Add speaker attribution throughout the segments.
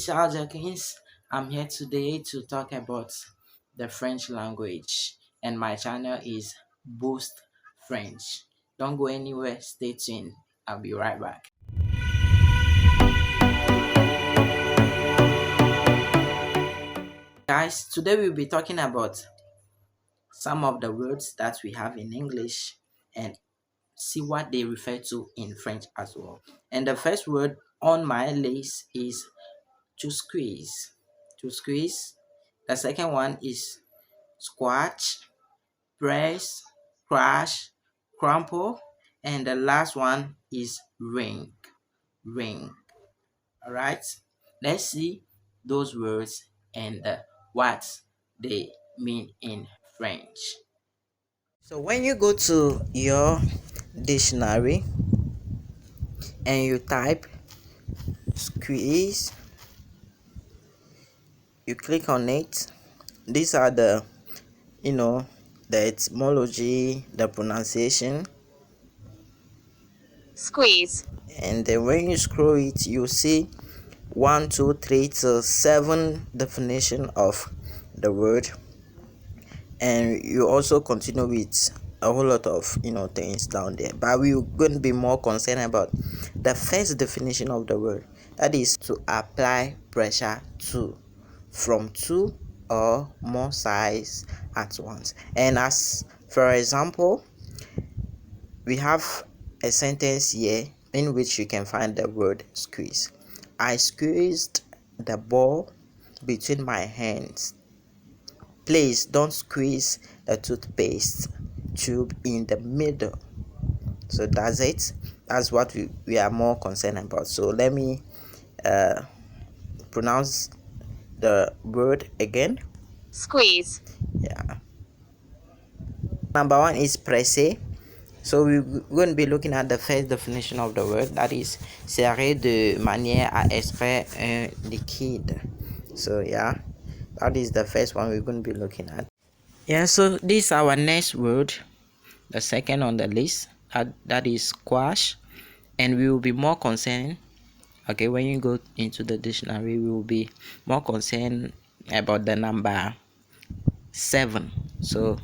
Speaker 1: is Al Jenkins. I'm here today to talk about the French language, and my channel is Boost French. Don't go anywhere, stay tuned. I'll be right back. Guys, today we'll be talking about some of the words that we have in English and see what they refer to in French as well. And the first word on my list is to squeeze. To squeeze. The second one is squash, press, crash, crumple, and the last one is ring. Ring. All right. Let's see those words and what they mean in French. So when you go to your dictionary and you type squeeze, you click on it. These are the the etymology, the pronunciation.
Speaker 2: Squeeze.
Speaker 1: And then when you scroll it, you see 1, 2, 3 to 7 definition of the word, and you also continue with a whole lot of things down there, but we're going to be more concerned about the first definition of the word, that is to apply pressure to, from two or more sides at once. And as for example, we have a sentence here in which you can find the word squeeze. I squeezed the ball between my hands. Please don't squeeze the toothpaste tube in the middle. So that's it. That's what we are more concerned about. So let me pronounce the word again.
Speaker 2: Squeeze.
Speaker 1: Yeah. Number one is presser. So we're going to be looking at the first definition of the word, that is serrer de manière à extraire un liquide. So yeah, that is the first one we're going to be looking at. Yeah, so this is our next word, the second on the list, that is squash, and we will be more concerned. Okay, when you go into the dictionary, we will be more concerned about the number 7. So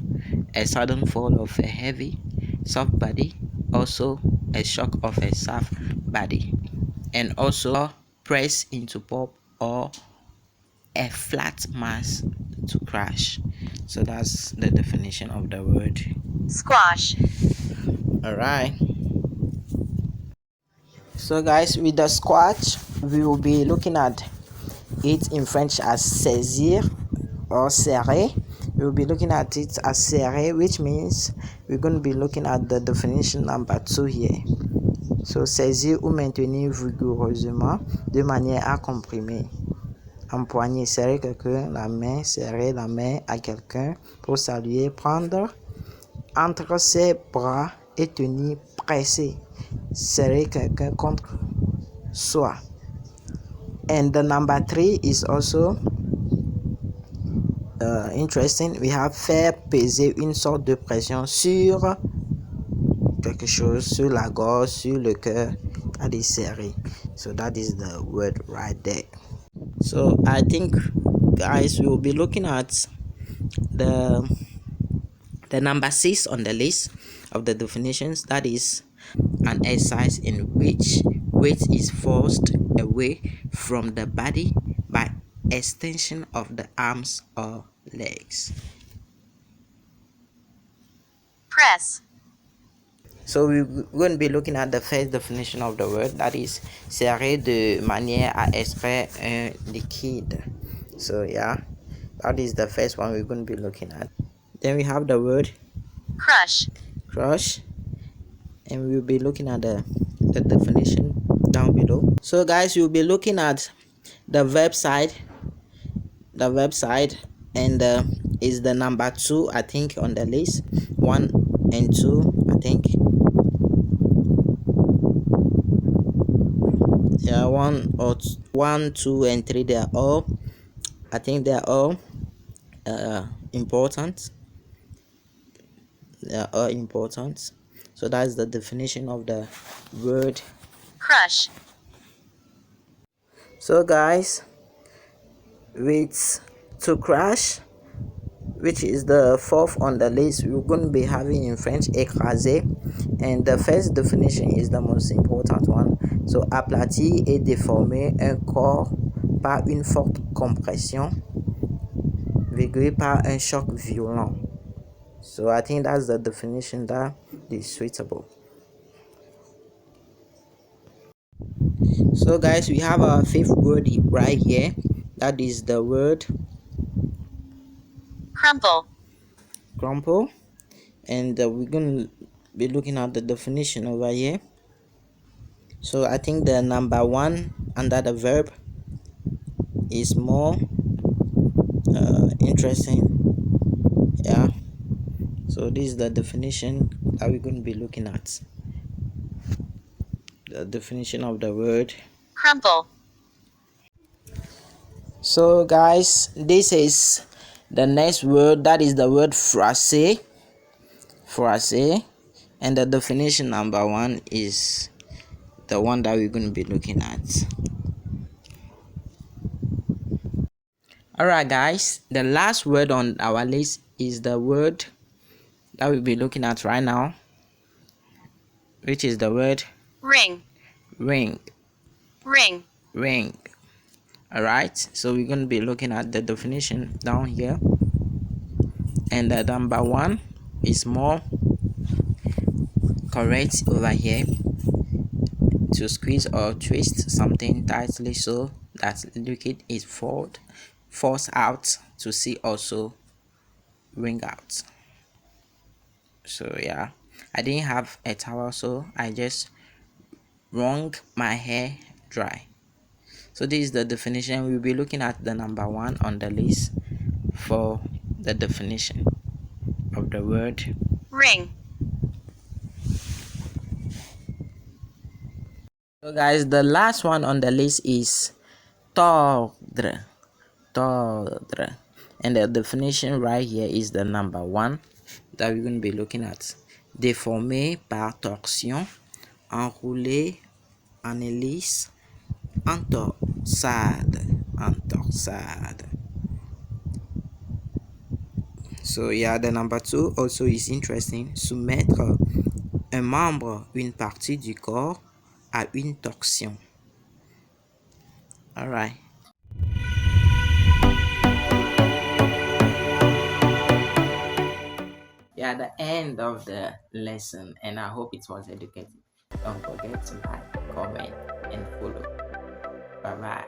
Speaker 1: a sudden fall of a heavy soft body, also a shock of a soft body, and also press into pop or a flat mass to crash. So that's the definition of the word
Speaker 2: squash.
Speaker 1: all right. So guys, with the squash, we will be looking at it in French as saisir or serrer. We will be looking at it as serrer, which means we're going to be looking at the definition number 2 here. So saisir ou maintenir vigoureusement de manière à comprimer. Empoigner, serrer quelqu'un la main, serrer la main à quelqu'un pour saluer, prendre entre ses bras et tenir pressé, serrer quelqu'un contre soi. And the number 3 is also interesting. We have faire peser une sorte de pression sur quelque chose, sur la gorge, sur le cœur, that is serré. So that is the word right there. So I think, guys, we will be looking at the number 6 on the list of the definitions, that is an exercise in which weight is forced away from the body by extension of the arms or legs.
Speaker 2: Press.
Speaker 1: So we're going to be looking at the first definition of the word, that is serrer de manière à extraire un liquide. So yeah, that is the first one we're going to be looking at. Then we have the word
Speaker 2: crush.
Speaker 1: Crush, and we'll be looking at the definition down below. So guys, you'll be looking at the website, and is the number 2, I think, on the list. 1 and 2, I think. Yeah, 1, 2 and 3, they are all, I think they are all important. They are all important. So that's the definition of the word
Speaker 2: crush.
Speaker 1: So guys, with to crash, which is the fourth on the list. We're going to be having in French écraser, and the first definition is the most important one. So aplatir et déformer un corps par une forte compression, virgule par un choc violent. So I think that's the definition that is suitable. So guys, we have our fifth word right here. That is the word
Speaker 2: crumple,
Speaker 1: crumple, and we're going to be looking at the definition over here. So I think the number one under the verb is more interesting. Yeah, so this is the definition that we're going to be looking at. The definition of the word
Speaker 2: crumple,
Speaker 1: so guys, this is the next word. That is the word froisser, and the definition number one is the one that we're going to be looking at. Alright guys, the last word on our list is the word that we'll be looking at right now, which is the word
Speaker 2: ring,
Speaker 1: ring. Alright, so we're going to be looking at the definition down here, and the number one is more correct over here: to squeeze or twist something tightly so that liquid is forced out, to see also wring out. So yeah, I didn't have a towel, so I just wrung my hair dry. So this is the definition. We'll be looking at the number one on the list for the definition of the word
Speaker 2: ring,
Speaker 1: so guys, the last one on the list is tordre, and the definition right here is the number one that we're going to be looking at: déformer par torsion, enrouler en hélice, entorsade. So yeah, the number two also is interesting: soumettre un membre, une partie du corps, à une torsion. All right. Yeah, the end of the lesson, and I hope it was educative. Don't forget to like, comment, and follow. Bye bye.